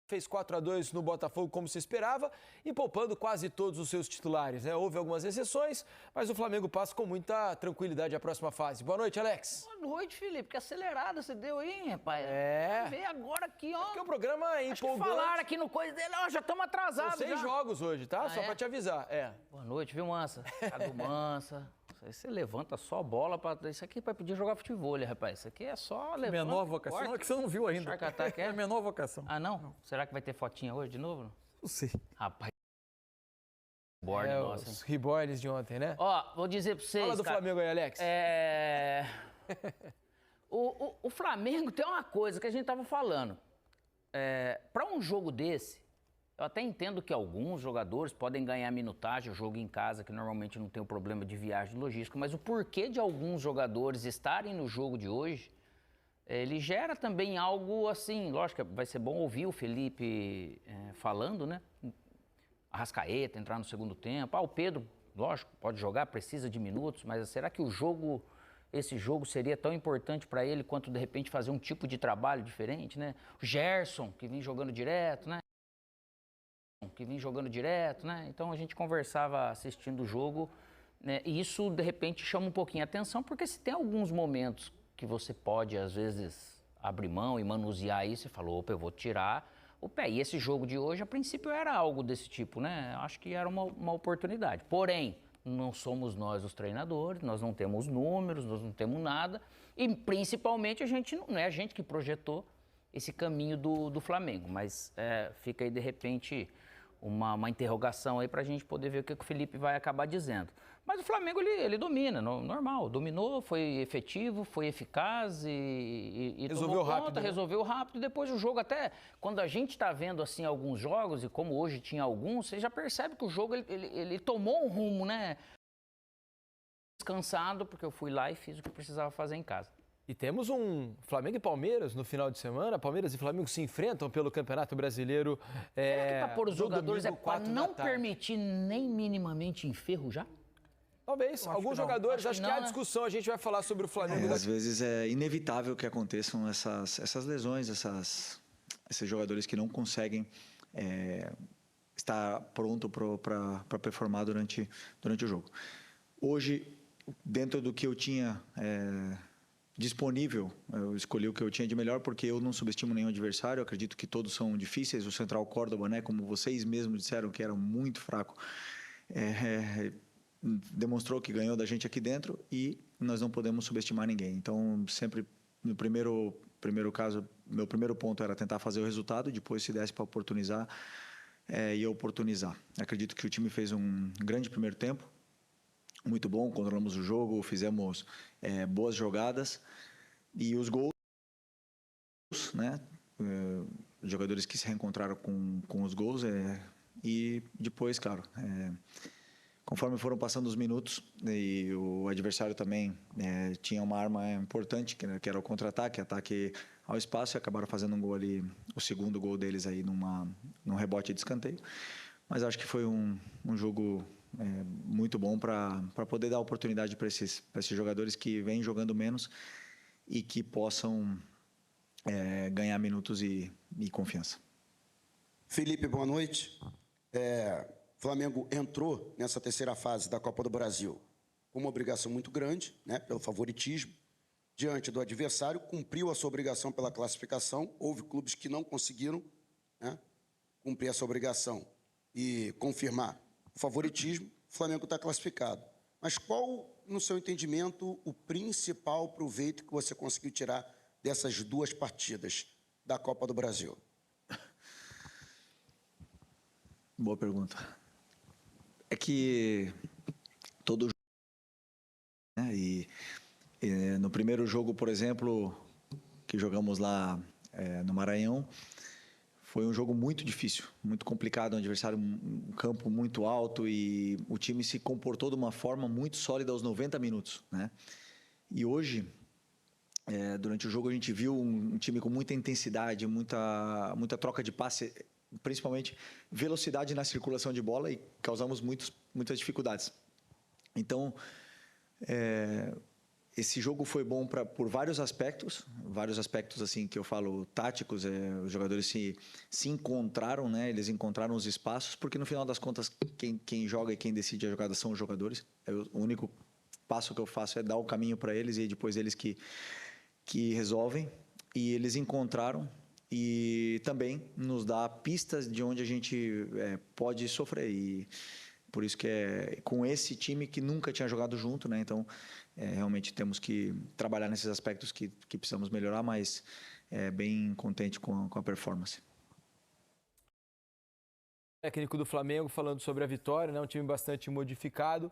Fez 4-2 no Botafogo, como se esperava, e poupando quase todos os seus titulares, né? Houve algumas exceções, mas o Flamengo passa com muita tranquilidade a próxima fase. Boa noite, Alex. Boa noite, Felipe. Que acelerada você deu aí, hein, rapaz? Vê agora aqui, ó. Porque o programa é empolgante. Acho que falaram aqui no coisa dele, ó, já estamos atrasados. São 6 jogos hoje, tá? Só pra te avisar, Boa noite, viu, Mansa? Cadu Mansa. Aí você levanta só a bola para isso aqui para pedir jogar futebol, rapaz. Isso aqui é só levantar. Menor vocação. Não, é que você não viu ainda. Shark Attack é menor vocação. Ah, não? Será que vai ter fotinha hoje de novo? Não sei. Rapaz. Os reborns de ontem, né? Ó, vou dizer para vocês. Fala do Flamengo aí, Alex. O Flamengo tem uma coisa que a gente tava falando. Para um jogo desse, eu até entendo que alguns jogadores podem ganhar minutagem, o jogo em casa, que normalmente não tem o problema de viagem logística, mas o porquê de alguns jogadores estarem no jogo de hoje, ele gera também algo assim, lógico, vai ser bom ouvir o Felipe falando, né? Arrascaeta entrar no segundo tempo, o Pedro, lógico, pode jogar, precisa de minutos, mas será que esse jogo seria tão importante para ele quanto, de repente, fazer um tipo de trabalho diferente, né? O Gerson, que vem jogando direto, né? Então a gente conversava assistindo o jogo, né? E isso de repente chama um pouquinho a atenção, porque se tem alguns momentos que você pode às vezes abrir mão e manusear isso, você falou, opa, eu vou tirar o pé. E esse jogo de hoje, a princípio, era algo desse tipo, né? Acho que era uma oportunidade. Porém, não somos nós os treinadores, nós não temos números, nós não temos nada. E principalmente não é a gente que projetou esse caminho do Flamengo. Mas fica aí de repente uma interrogação aí para a gente poder ver o que o Felipe vai acabar dizendo. Mas o Flamengo, ele domina, normal, dominou, foi efetivo, foi eficaz e resolveu rápido, né? Resolveu rápido. Depois o jogo, até quando a gente está vendo assim alguns jogos, e como hoje tinha alguns, você já percebe que o jogo ele tomou um rumo, né? Descansado, porque eu fui lá e fiz o que eu precisava fazer em casa. E temos um Flamengo e Palmeiras no final de semana. Palmeiras e Flamengo se enfrentam pelo Campeonato Brasileiro. Será que para pôr os jogadores para não permitir nem minimamente enferrujar? Talvez. Alguns jogadores, acho que há discussão. A gente vai falar sobre o Flamengo. Às vezes é inevitável que aconteçam essas lesões, esses jogadores que não conseguem estar pronto para performar durante o jogo. Hoje, dentro do que eu tinha disponível, eu escolhi o que eu tinha de melhor, porque eu não subestimo nenhum adversário, eu acredito que todos são difíceis. O Central Córdoba, né, como vocês mesmos disseram, que era muito fraco, demonstrou que ganhou da gente aqui dentro e nós não podemos subestimar ninguém. Então, sempre no primeiro caso, meu primeiro ponto era tentar fazer o resultado, depois se desse para oportunizar, e oportunizar. Acredito que o time fez um grande primeiro tempo, muito bom, controlamos o jogo, fizemos boas jogadas e os gols, né? Jogadores que se reencontraram com os gols e depois, claro, conforme foram passando os minutos e o adversário também tinha uma arma importante, que era o contra-ataque, ataque ao espaço, e acabaram fazendo um gol ali, o segundo gol deles aí num rebote de escanteio. Mas acho que foi um jogo muito bom para poder dar oportunidade para esses jogadores que vêm jogando menos e que possam ganhar minutos e confiança. Felipe, boa noite. Flamengo entrou nessa terceira fase da Copa do Brasil com uma obrigação muito grande, né, pelo favoritismo, diante do adversário, cumpriu a sua obrigação pela classificação. Houve clubes que não conseguiram, né, cumprir essa obrigação e confirmar o favoritismo. O Flamengo está classificado. Mas qual, no seu entendimento, o principal proveito que você conseguiu tirar dessas duas partidas da Copa do Brasil? Boa pergunta. É que todo jogo, né? E no primeiro jogo, por exemplo, que jogamos lá no Maranhão, foi um jogo muito difícil, muito complicado, um adversário, um campo muito alto, e o time se comportou de uma forma muito sólida aos 90 minutos, né? E hoje, durante o jogo, a gente viu um time com muita intensidade, muita troca de passe, principalmente velocidade na circulação de bola, e causamos muitas dificuldades. Então, esse jogo foi bom por vários aspectos assim que eu falo táticos. Os jogadores se encontraram, né? Eles encontraram os espaços, porque no final das contas quem joga e quem decide a jogada são os jogadores. O único passo que eu faço é dar o caminho para eles e depois eles que resolvem. E eles encontraram e também nos dá pistas de onde a gente pode sofrer. E por isso que é com esse time que nunca tinha jogado junto, né? Então realmente temos que trabalhar nesses aspectos que precisamos melhorar, mas bem contente com a performance. Técnico do Flamengo falando sobre a vitória, né? Um time bastante modificado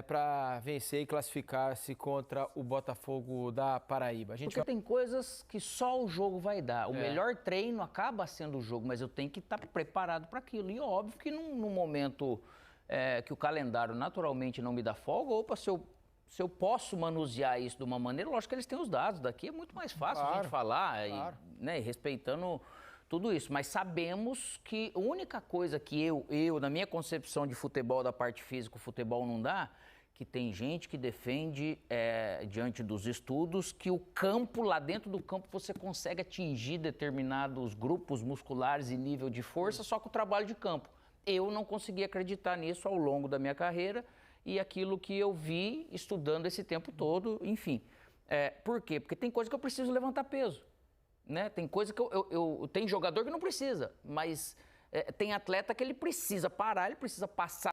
para vencer e classificar-se contra o Botafogo da Paraíba. Porque tem coisas que só o jogo vai dar. O melhor treino acaba sendo o jogo, mas eu tenho que estar preparado para aquilo. E óbvio que num momento que o calendário naturalmente não me dá folga, opa, se eu posso manusear isso de uma maneira, lógico que eles têm os dados daqui, é muito mais fácil a gente falar, claro. E respeitando tudo isso. Mas sabemos que a única coisa que eu, na minha concepção de futebol, da parte física, o futebol não dá, que tem gente que defende, diante dos estudos, que o campo, lá dentro do campo, você consegue atingir determinados grupos musculares e nível de força só com o trabalho de campo. Eu não consegui acreditar nisso ao longo da minha carreira, e aquilo que eu vi estudando esse tempo todo, enfim. Por quê? Porque tem coisa que eu preciso levantar peso, né? Tem coisa que tem jogador que não precisa, mas tem atleta que ele precisa parar, ele precisa passar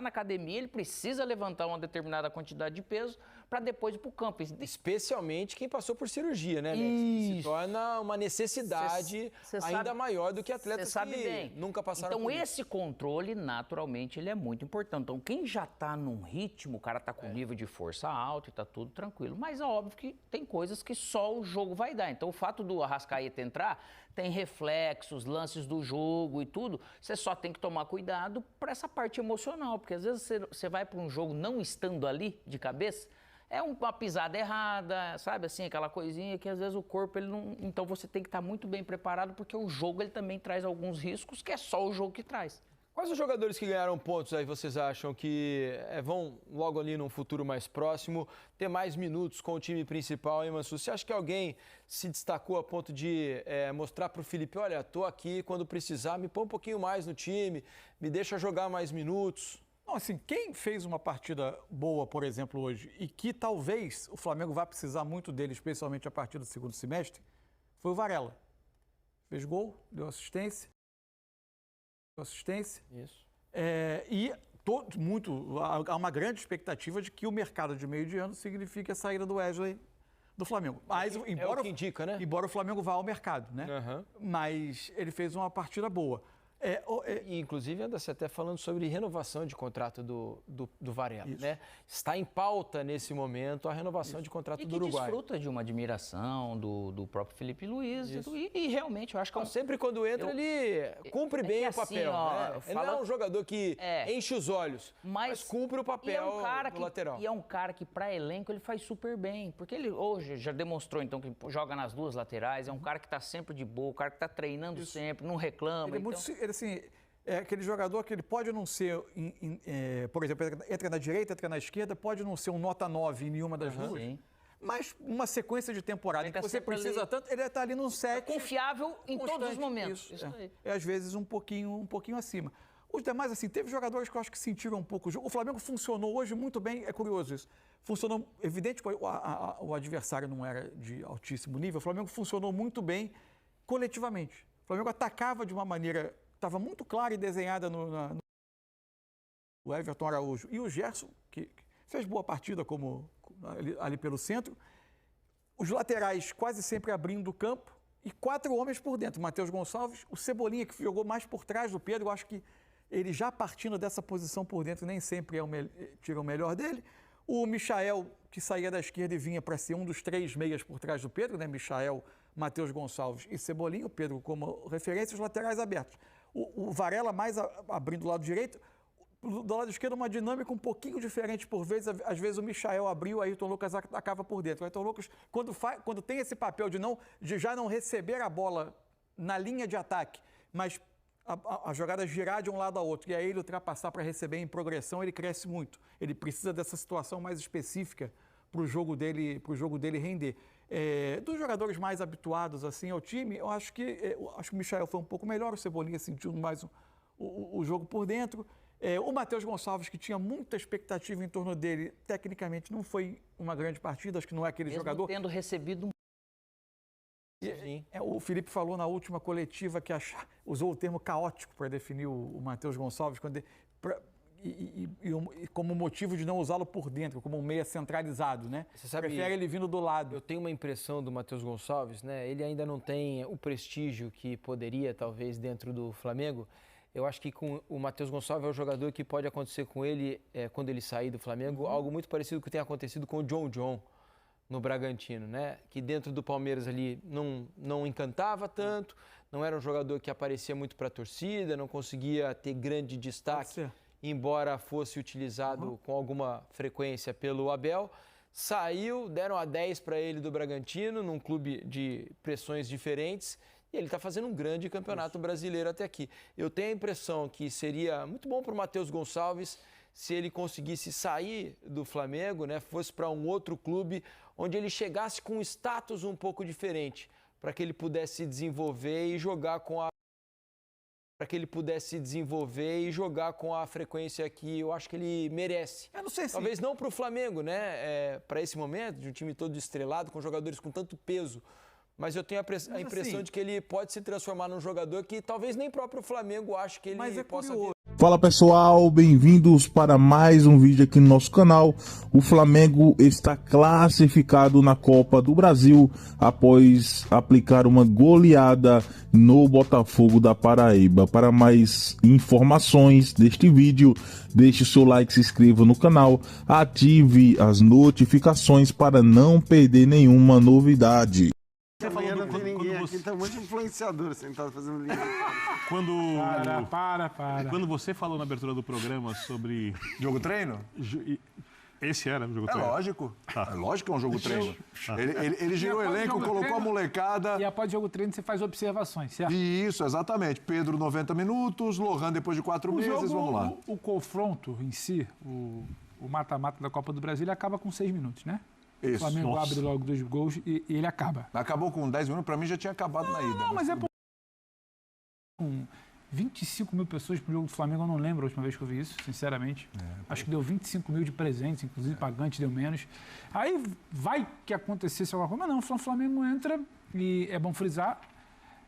na academia, ele precisa levantar uma determinada quantidade de peso para depois ir para o campo. Especialmente quem passou por cirurgia, né, Alex? Se torna uma necessidade ainda maior do que atletas que nunca passaram por isso. Então, esse controle, naturalmente, ele é muito importante. Então, quem já está num ritmo, o cara está com nível de força alto e está tudo tranquilo. Mas é óbvio que tem coisas que só o jogo vai dar. Então, o fato do Arrascaeta entrar tem reflexos, lances do jogo e tudo. Você só tem que tomar cuidado para essa parte emocional, porque às vezes você vai para um jogo não estando ali de cabeça, é uma pisada errada, sabe assim, aquela coisinha que às vezes o corpo ele não... Então você tem que estar muito bem preparado, porque o jogo ele também traz alguns riscos que é só o jogo que traz. Quais os jogadores que ganharam pontos aí vocês acham que vão logo ali num futuro mais próximo ter mais minutos com o time principal, hein, Mansur? Você acha que alguém se destacou a ponto de mostrar para o Felipe, olha, tô aqui, quando precisar, me põe um pouquinho mais no time, me deixa jogar mais minutos? Não, assim, quem fez uma partida boa, por exemplo, hoje, e que talvez o Flamengo vá precisar muito dele, especialmente a partir do segundo semestre, foi o Varela. Fez gol, deu assistência. Isso. Há uma grande expectativa de que o mercado de meio de ano signifique a saída do Wesley do Flamengo. Mas, embora o que indica, né? Embora o Flamengo vá ao mercado, né? Uhum. Mas ele fez uma partida boa. E, inclusive, anda-se até falando sobre renovação de contrato do Varela, né? Está em pauta, nesse momento, a renovação de contrato do Uruguai. E que desfruta de uma admiração do próprio Felipe Luiz. E realmente, eu acho que... Sempre quando entra, ele cumpre bem o papel, né? Ele não é um jogador que enche os olhos, mas cumpre o papel do lateral. E é um cara que, para elenco, ele faz super bem. Porque ele hoje já demonstrou, então, que joga nas duas laterais. É um cara que está sempre de boa, um cara que está treinando sempre, não reclama. Assim, é aquele jogador que ele pode não ser, por exemplo, entra na direita, entra na esquerda, pode não ser um nota 9 em nenhuma das duas, mas uma sequência de temporada em que você precisa tanto, ele está ali num 7. Confiável em todos os momentos. Isso às vezes um pouquinho acima. Os demais, assim, teve jogadores que eu acho que sentiram um pouco o jogo. O Flamengo funcionou hoje muito bem, é curioso isso. Funcionou, evidente que o adversário não era de altíssimo nível, o Flamengo funcionou muito bem coletivamente. O Flamengo atacava de uma maneira... Estava muito clara e desenhada no Everton Araújo. E o Gerson, que fez boa partida ali pelo centro. Os laterais quase sempre abrindo o campo. E 4 homens por dentro. Matheus Gonçalves, o Cebolinha, que jogou mais por trás do Pedro. Eu acho que ele já partindo dessa posição por dentro nem sempre tira o melhor dele. O Michael, que saía da esquerda e vinha para ser um dos 3 meias por trás do Pedro, né? Michael, Matheus Gonçalves e Cebolinha. O Pedro como referência, os laterais abertos. O Varela mais abrindo do lado direito, do lado esquerdo uma dinâmica um pouquinho diferente por vezes. Às vezes o Michael abriu, o Ayrton Lucas acaba por dentro. O Ayrton Lucas, quando tem esse papel de já não receber a bola na linha de ataque, mas a jogada girar de um lado a outro e aí ele ultrapassar para receber em progressão, ele cresce muito. Ele precisa dessa situação mais específica para o jogo dele render. Dos jogadores mais habituados assim ao time, eu acho que o Michael foi um pouco melhor, o Cebolinha sentiu mais o jogo por dentro. O Matheus Gonçalves, que tinha muita expectativa em torno dele, tecnicamente não foi uma grande partida, acho que não é aquele Mesmo jogador. tendo recebido um... O Felipe falou na última coletiva que usou o termo caótico para definir o Matheus Gonçalves, como motivo de não usá-lo por dentro, como um meia centralizado, né? Você sabe, prefere ele vindo do lado. Eu tenho uma impressão do Matheus Gonçalves, né? Ele ainda não tem o prestígio que poderia, talvez, dentro do Flamengo. Eu acho que com o Matheus Gonçalves é o jogador que pode acontecer com ele, quando ele sair do Flamengo, algo muito parecido com o que tem acontecido com o John no Bragantino, né? Que dentro do Palmeiras ali não encantava tanto, não era um jogador que aparecia muito para a torcida, não conseguia ter grande destaque, embora fosse utilizado com alguma frequência pelo Abel. Saiu, deram a 10 para ele do Bragantino, num clube de pressões diferentes, e ele está fazendo um grande campeonato brasileiro até aqui. Eu tenho a impressão que seria muito bom para o Matheus Gonçalves se ele conseguisse sair do Flamengo, né, fosse para um outro clube, onde ele chegasse com um status um pouco diferente, para que ele pudesse se desenvolver e jogar com a frequência que eu acho que ele merece. Eu não sei se... Talvez não para o Flamengo, né? Para esse momento, de um time todo estrelado, com jogadores com tanto peso. Mas eu tenho a impressão de que ele pode se transformar num jogador que talvez nem próprio Flamengo ache que ele possa vir. Fala pessoal, bem-vindos para mais um vídeo aqui no nosso canal. O Flamengo está classificado na Copa do Brasil após aplicar uma goleada no Botafogo da Paraíba. Para mais informações deste vídeo, deixe o seu like, se inscreva no canal, ative as notificações para não perder nenhuma novidade. Amanhã não tem ninguém aqui, tá um monte de influenciador sentado fazendo link. Para. Quando você falou na abertura do programa sobre... Jogo treino? Esse era o jogo É treino? lógico. É lógico que é um jogo treino. Ele girou o elenco, colocou a molecada... E após o jogo treino você faz observações, certo? Isso, exatamente. Pedro, 90 minutos, Lohan depois de 4 meses, vamos lá. O confronto em si, o mata-mata da Copa do Brasil, ele acaba com 6 minutos, né? Isso. O Flamengo Nossa. abre logo 2 gols e ele acaba. Acabou com 10 minutos, pra mim já tinha acabado na ida. Não, mas é com 25 mil pessoas pro jogo do Flamengo, eu não lembro a última vez que eu vi isso, sinceramente. Acho que deu 25 mil de presentes, inclusive pagantes deu menos. Aí vai que acontecesse alguma coisa, mas não, o Flamengo entra e é bom frisar,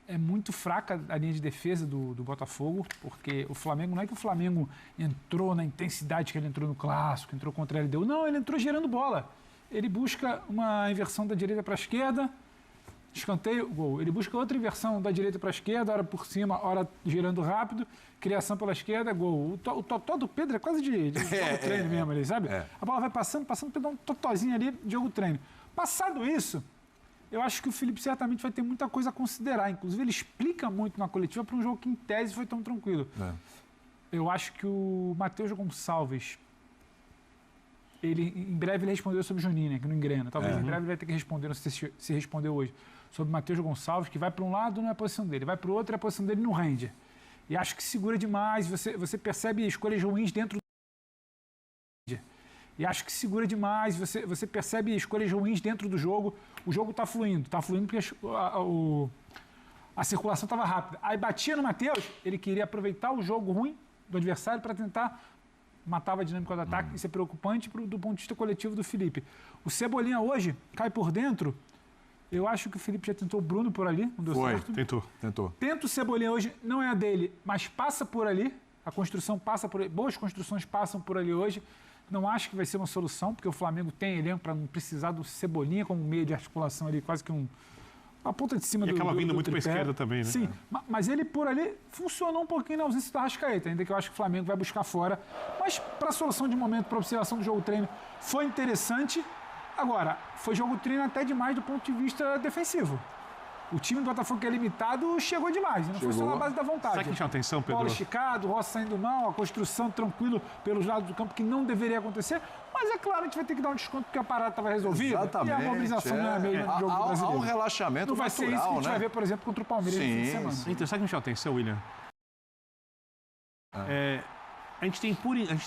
é muito fraca a linha de defesa do Botafogo, porque o Flamengo, não é que o Flamengo entrou na intensidade que ele entrou no Clássico, entrou contra a LDU, não, ele entrou gerando bola. Ele busca uma inversão da direita para a esquerda, escanteio, gol. Ele busca outra inversão da direita para a esquerda, hora por cima, hora girando rápido, criação pela esquerda, gol. O totó do Pedro é quase de jogo treino mesmo ali, sabe? A bola vai passando, Pedro dá um totozinho ali de jogo treino. Passado isso, eu acho que o Felipe certamente vai ter muita coisa a considerar. Inclusive, ele explica muito na coletiva para um jogo que, em tese, foi tão tranquilo. Eu acho que o Matheus Gonçalves... em breve ele respondeu sobre o Juninho, né, que não engrena. Talvez em breve ele vai ter que responder, não sei se respondeu hoje, sobre o Matheus Gonçalves, que vai para um lado não é a posição dele, vai para o outro é a posição dele não rende. E acho que segura demais, você percebe escolhas ruins dentro do... E acho que segura demais, você percebe escolhas ruins dentro do jogo, o jogo está fluindo porque a circulação estava rápida. Aí batia no Matheus, ele queria aproveitar o jogo ruim do adversário para tentar... matava a dinâmica do ataque, isso é preocupante do ponto de vista coletivo do Felipe. O Cebolinha hoje cai por dentro, eu acho que o Felipe já tentou o Bruno por ali, não deu certo. Tentou. Tenta o Cebolinha hoje, não é a dele, mas passa por ali, a construção passa por ali, boas construções passam por ali hoje, não acho que vai ser uma solução, porque o Flamengo tem elenco para não precisar do Cebolinha como meio de articulação ali, quase que a ponta de cima e do aquela vinda muito para a tripé. esquerda também, né? Sim, mas ele por ali funcionou um pouquinho na ausência do Arrascaeta, ainda que eu acho que o Flamengo vai buscar fora. Mas para a solução de momento, para a observação do jogo treino, foi interessante. Agora, foi jogo treino até demais do ponto de vista defensivo. O time do Botafogo, que é limitado, chegou demais. Não foi só na base da vontade. Sabe que chama atenção, Pedro? Bola esticado, o Rossi saindo mal, a construção tranquilo pelos lados do campo, que não deveria acontecer. Mas é claro, a gente vai ter que dar um desconto porque a parada estava resolvida. Exatamente. E a mobilização não é a mesma do jogo brasileiro. Há um relaxamento não vai natural, ser isso que a gente né? vai ver, por exemplo, contra o Palmeiras no fim de semana. Então, sabe que me chama atenção, William? A gente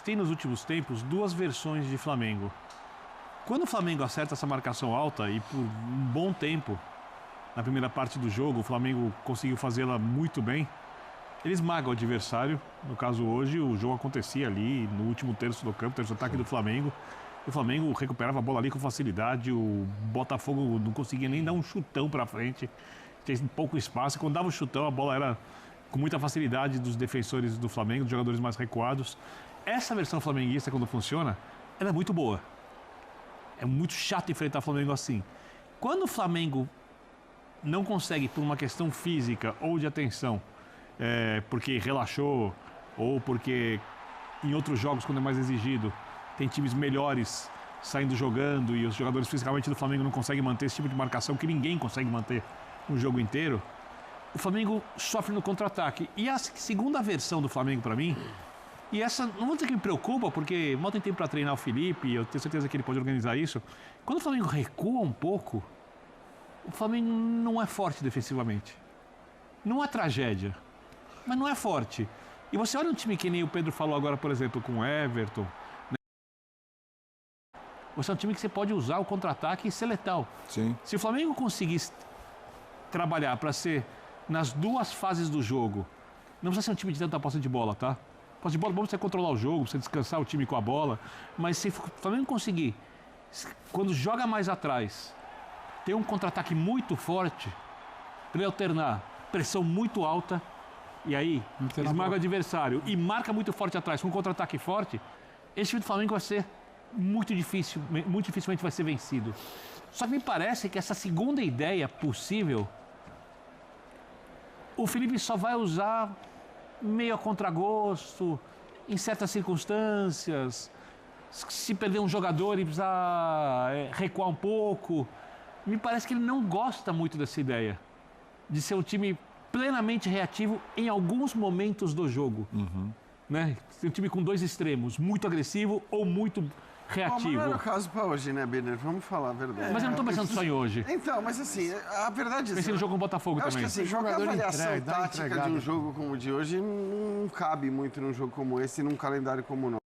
tem nos últimos tempos duas versões de Flamengo. Quando o Flamengo acerta essa marcação alta e por um bom tempo, na primeira parte do jogo, o Flamengo conseguiu fazê-la muito bem, ele esmaga o adversário. No caso hoje, o jogo acontecia ali no último terço do campo, terço ataque do Flamengo. O Flamengo recuperava a bola ali com facilidade, o Botafogo não conseguia nem dar um chutão para frente, tinha pouco espaço. Quando dava o chutão, a bola era com muita facilidade dos defensores do Flamengo, dos jogadores mais recuados. Essa versão flamenguista, quando funciona, ela é muito boa. É muito chato enfrentar o Flamengo assim. Quando o Flamengo não consegue, por uma questão física ou de atenção, porque relaxou ou porque em outros jogos, quando é mais exigido, tem times melhores saindo jogando e os jogadores fisicamente do Flamengo não conseguem manter esse tipo de marcação que ninguém consegue manter um jogo inteiro, o Flamengo sofre no contra-ataque. E a segunda versão do Flamengo, para mim, e essa, não vou dizer que me preocupa, porque mal tem tempo para treinar o Felipe, eu tenho certeza que ele pode organizar isso. Quando o Flamengo recua um pouco, o Flamengo não é forte defensivamente. Não é tragédia, mas não é forte. E você olha um time que nem o Pedro falou agora, por exemplo, com o Everton, né? Você é um time que você pode usar o contra-ataque e ser letal. Sim. Se o Flamengo conseguir trabalhar para ser nas duas fases do jogo, não precisa ser um time de tanta posse de bola, tá? Posse de bola é bom você controlar o jogo, você descansar o time com a bola, mas se o Flamengo conseguir, quando joga mais atrás, ter um contra-ataque muito forte, para ele alternar pressão muito alta, e aí esmaga o adversário e marca muito forte atrás com um contra-ataque forte, esse time do Flamengo vai ser muito dificilmente vai ser vencido. Só que me parece que essa segunda ideia possível, o Felipe só vai usar meio a contragosto, em certas circunstâncias, se perder um jogador e precisar recuar um pouco. Me parece que ele não gosta muito dessa ideia de ser um time plenamente reativo em alguns momentos do jogo. Né? Um time com dois extremos, muito agressivo ou muito reativo. Mas não era o caso para hoje, né, Birner? Vamos falar a verdade. Mas eu não estou pensando só em hoje. Então, mas assim, a verdade é... Pensei no jogo com o Botafogo também. Acho que assim, jogar avaliação tática de um jogo como o de hoje não cabe muito num jogo como esse e num calendário como o nosso.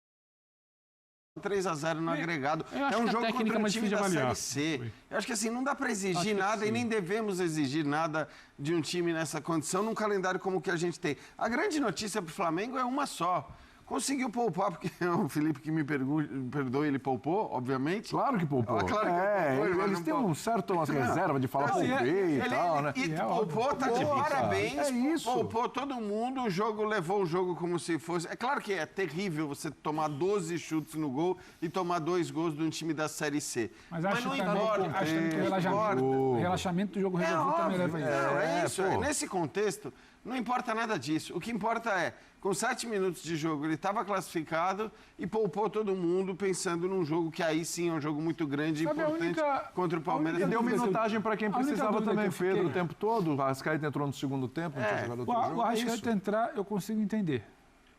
3-0 no agregado. É um jogo contra um time da Série C. Eu acho que assim, não dá para exigir nada e nem devemos exigir nada de um time nessa condição num calendário como o que a gente tem. A grande notícia para o Flamengo é uma só. Conseguiu poupar, porque o Felipe que me perdoe, ele poupou, obviamente. Claro que poupou. Claro que poupou, eles têm um certo reserva de falar poupei e tal, né? E poupou, tá de parabéns. É isso. Poupou todo mundo, o jogo levou o jogo como se fosse... É claro que é terrível você tomar 12 chutes no gol e tomar 2 gols de um time da Série C. Mas não importa. Acho que o relaxamento do jogo resolvido também leva isso. É isso. Nesse contexto, não importa nada disso. O que importa é, com 7 minutos de jogo, ele estava classificado e poupou todo mundo pensando num jogo que aí sim é um jogo muito grande e importante contra o Palmeiras. E deu minutagem para quem precisava também, Pedro, o tempo todo. O Arrascaeta entrou no segundo tempo, não tinha jogado outro jogo. O Arrascaeta entrar, eu consigo entender.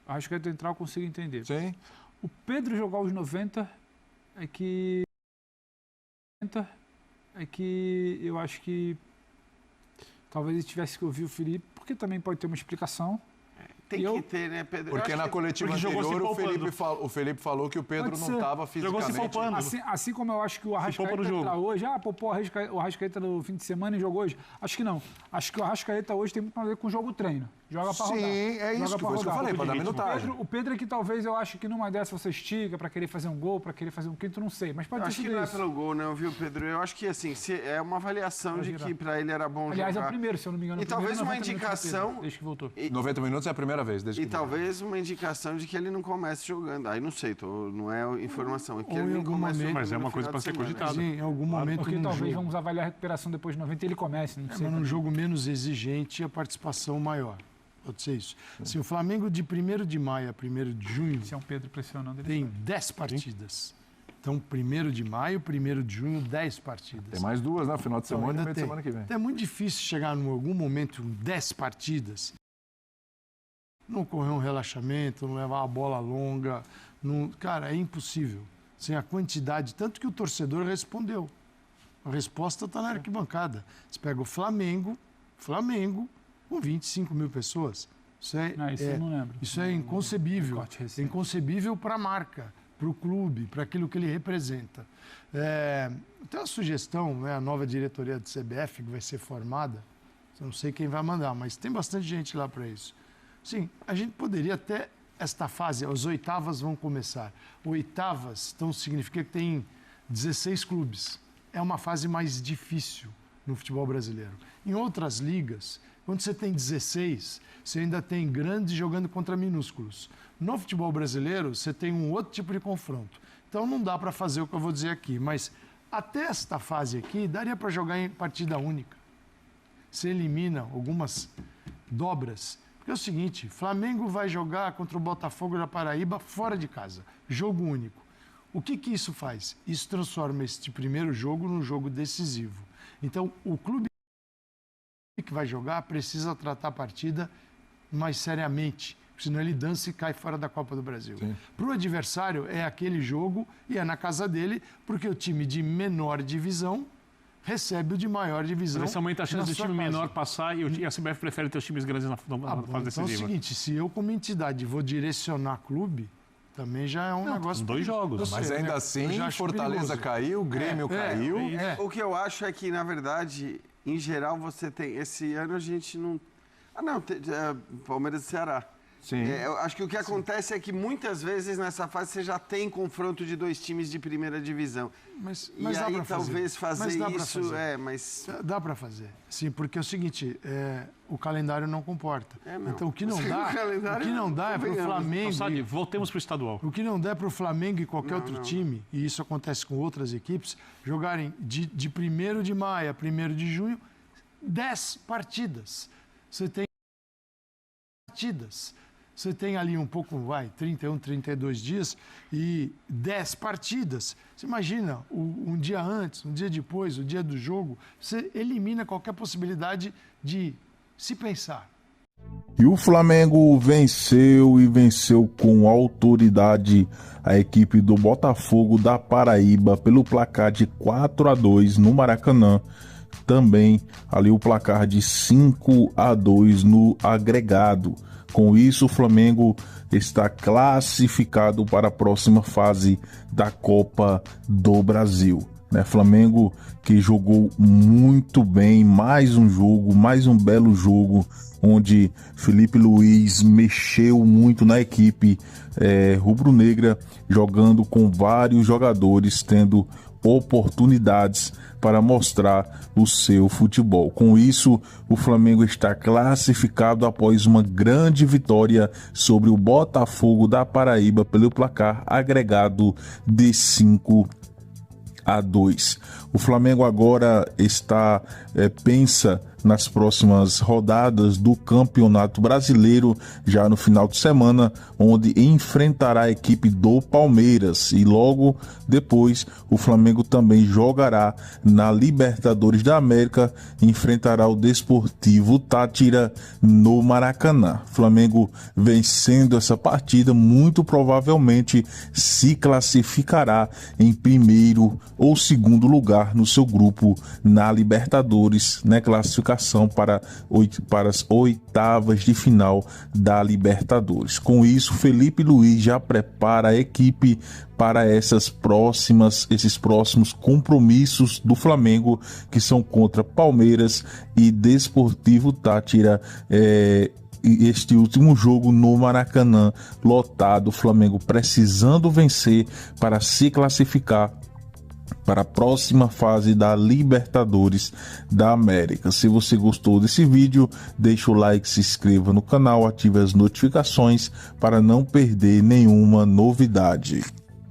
O Arrascaeta entrar, eu consigo entender. Sim. O Pedro jogar os 90 é que eu acho que talvez ele tivesse que ouvir o Felipe, porque também pode ter uma explicação. Tem que ter, né, Pedro? Porque na coletiva anterior o Felipe falou que o Pedro não estava fisicamente. Jogou se poupando. Assim como eu acho que o Arrascaeta entrar hoje, poupou o Arrascaeta no fim de semana e jogou hoje. Acho que não. Acho que o Arrascaeta hoje tem muito a ver com o jogo-treino. Joga para rodar. Sim, é isso que eu falei, para dar minutagem. O Pedro é que talvez eu acho que numa dessa você estica para querer fazer um gol, para querer fazer um quinto, não sei. Mas pode ter sido isso. Acho que não é pelo gol, não, viu, Pedro? Eu acho que, assim, é uma avaliação de que para ele era bom jogar. Aliás, é o primeiro, se eu não me engano. E talvez uma indicação... Desde que voltou. 90 minutos é a primeira vez, desde que voltou. Talvez uma indicação de que ele não comece jogando. Aí não sei, não é informação. É que ele não comece jogando, mas é uma coisa para ser cogitada. Sim, em algum momento. Porque talvez vamos avaliar a recuperação depois de 90 e ele comece. Não sei. Mas num jogo menos exigente, a participação maior. Pode ser isso. Se o Flamengo de 1º de maio a 1º de junho. Se é um Pedro pressionando, ele tem 10 partidas. Então, 1º de maio, 1º de junho, 10 partidas. Tem mais 2, né? Final de semana e meio de semana que vem. Então, é muito difícil chegar em algum momento 10 partidas. Não correr um relaxamento, não levar uma bola longa. Não... Cara, é impossível. Sem a quantidade. Tanto que o torcedor respondeu. A resposta está na arquibancada. Você pega o Flamengo, com 25 mil pessoas. Isso eu não lembro. Isso é inconcebível. É inconcebível para a marca, para o clube, para aquilo que ele representa. Tem uma sugestão, né, a nova diretoria do CBF que vai ser formada, eu não sei quem vai mandar, mas tem bastante gente lá para isso. Sim, a gente poderia até, esta fase, as oitavas vão começar. Oitavas, então significa que tem 16 clubes. É uma fase mais difícil no futebol brasileiro. Em outras ligas, quando você tem 16, você ainda tem grandes jogando contra minúsculos. No futebol brasileiro, você tem um outro tipo de confronto. Então não dá para fazer o que eu vou dizer aqui, mas até esta fase aqui, daria para jogar em partida única. Você elimina algumas dobras. Porque é o seguinte, Flamengo vai jogar contra o Botafogo da Paraíba fora de casa. Jogo único. O que isso faz? Isso transforma este primeiro jogo num jogo decisivo. Então, o clube que vai jogar precisa tratar a partida mais seriamente, senão ele dança e cai fora da Copa do Brasil. Para o adversário, é aquele jogo e é na casa dele, porque o time de menor divisão recebe o de maior divisão. Mas isso aumenta a chance do time menor passar e a CBF prefere ter os times grandes na fase decisiva. Então é o seguinte, se eu como entidade vou direcionar clube, também já é um negócio... 2 jogos. Mas ainda assim, Fortaleza caiu, Grêmio caiu. O que eu acho é que, na verdade, em geral, você tem... Esse ano a gente não... Palmeiras e Ceará. Sim. Eu acho que o que acontece é que muitas vezes nessa fase você já tem confronto de 2 times de primeira divisão. Mas e dá aí talvez fazer isso... Dá para fazer. Sim, porque é o seguinte, o calendário não comporta. Então o que não dá é para o Flamengo... Então, voltemos para o estadual. O que não dá é para o Flamengo e qualquer outro time, e isso acontece com outras equipes, jogarem de 1º de maio a 1º de junho 10 partidas. Você tem partidas. Você tem ali um pouco, 31, 32 dias e 10 partidas. Você imagina, um dia antes, um dia depois, o dia do jogo, você elimina qualquer possibilidade de se pensar. E o Flamengo venceu e venceu com autoridade a equipe do Botafogo da Paraíba pelo placar de 4-2 no Maracanã. Também ali o placar de 5-2 no agregado. Com isso, o Flamengo está classificado para a próxima fase da Copa do Brasil. Flamengo que jogou muito bem, mais um jogo, mais um belo jogo, onde Felipe Luiz mexeu muito na equipe rubro-negra, jogando com vários jogadores, tendo oportunidades para mostrar o seu futebol. Com isso, o Flamengo está classificado após uma grande vitória sobre o Botafogo da Paraíba pelo placar agregado de 5-2. O Flamengo agora pensa nas próximas rodadas do Campeonato Brasileiro, já no final de semana, onde enfrentará a equipe do Palmeiras, e logo depois o Flamengo também jogará na Libertadores da América, enfrentará o Desportivo Táchira no Maracanã. Flamengo vencendo essa partida, muito provavelmente se classificará em 1º ou 2º lugar no seu grupo na Libertadores, classificação para as oitavas de final da Libertadores. Com isso, Felipe Luiz já prepara a equipe para esses próximos compromissos do Flamengo, que são contra Palmeiras e Desportivo Táchira. Este último jogo no Maracanã lotado, o Flamengo precisando vencer para se classificar para a próxima fase da Libertadores da América. Se você gostou desse vídeo, deixa o like, se inscreva no canal, ative as notificações para não perder nenhuma novidade.